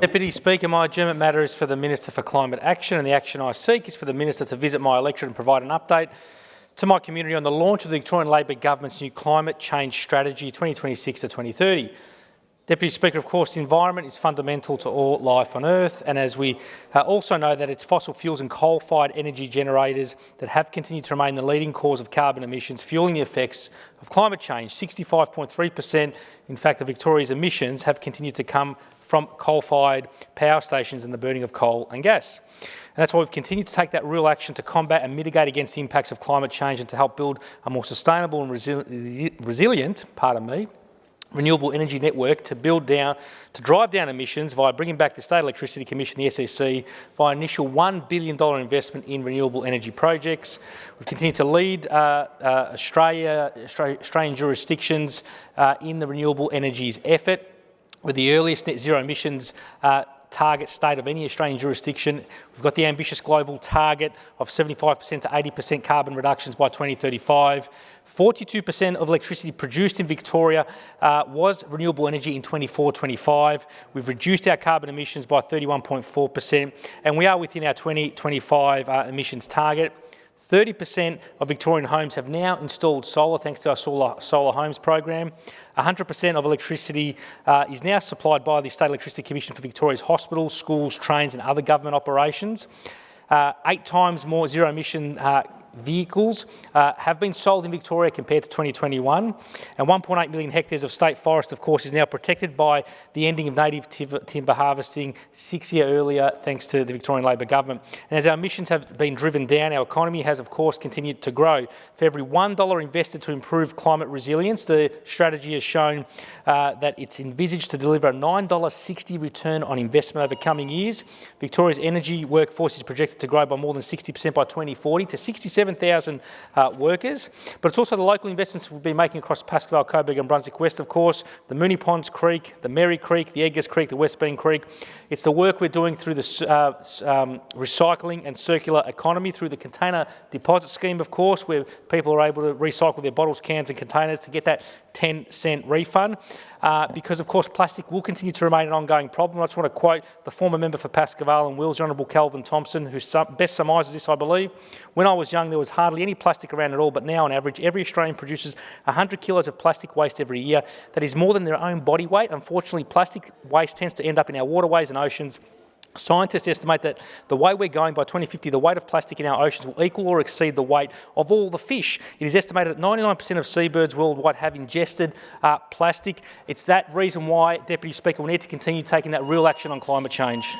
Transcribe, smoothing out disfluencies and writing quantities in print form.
Deputy Speaker, my adjournment matter is for the Minister for Climate Action, and the action I seek is for the Minister to visit my electorate and provide an update to my community on the launch of the Victorian Labor Government's new climate change strategy 2026 to 2030. Deputy Speaker, of course, the environment is fundamental to all life on Earth, and as we also know that it's fossil fuels and coal-fired energy generators that have continued to remain the leading cause of carbon emissions, fuelling the effects of climate change. 65.3%, in fact, of Victoria's emissions have continued to come from coal-fired power stations and the burning of coal and gas. And that's why we've continued to take that real action to combat and mitigate against the impacts of climate change and to help build a more sustainable and resilient, renewable energy network to drive down emissions via bringing back the State Electricity Commission, the SEC, via an initial $1 billion investment in renewable energy projects. We've continued to lead Australian jurisdictions in the renewable energies effort, with the earliest net zero emissions target state of any Australian jurisdiction. We've got the ambitious global target of 75% to 80% carbon reductions by 2035. 42% of electricity produced in Victoria was renewable energy in 24-25. We've reduced our carbon emissions by 31.4%, and we are within our 2025 emissions target. 30% of Victorian homes have now installed solar thanks to our solar homes program. 100% of electricity is now supplied by the State Electricity Commission for Victoria's hospitals, schools, trains and other government operations. 8 times more zero-emission vehicles have been sold in Victoria compared to 2021, and 1.8 million hectares of state forest, of course, is now protected by the ending of native timber harvesting 6 years earlier, thanks to the Victorian Labor Government. And as our emissions have been driven down, our economy has, of course, continued to grow. For every $1 invested to improve climate resilience, the strategy has shown that it's envisaged to deliver a $9.60 return on investment over coming years. Victoria's energy workforce is projected to grow by more than 60% by 2040 to 67,000 workers, but it's also the local investments we've been making across Pascoe Vale, Coburg and Brunswick West, of course, the Moonee Ponds Creek, the Merri Creek, the Edgars Creek, the West Bean Creek. It's the work we're doing through the recycling and circular economy through the container deposit scheme, of course, where people are able to recycle their bottles, cans and containers to get that 10-cent refund. Because, of course, plastic will continue to remain an ongoing problem. I just want to quote the former member for Pascoe Vale and Wills, Honourable Kelvin Thompson, who best surmises this, I believe. When I was young, there was hardly any plastic around at all, but now, on average, every Australian produces 100 kilos of plastic waste every year. That is more than their own body weight. Unfortunately, plastic waste tends to end up in our waterways and oceans. Scientists estimate that the way we're going by 2050, the weight of plastic in our oceans will equal or exceed the weight of all the fish. It is estimated that 99% of seabirds worldwide have ingested plastic. It's that reason why, Deputy Speaker, we need to continue taking that real action on climate change.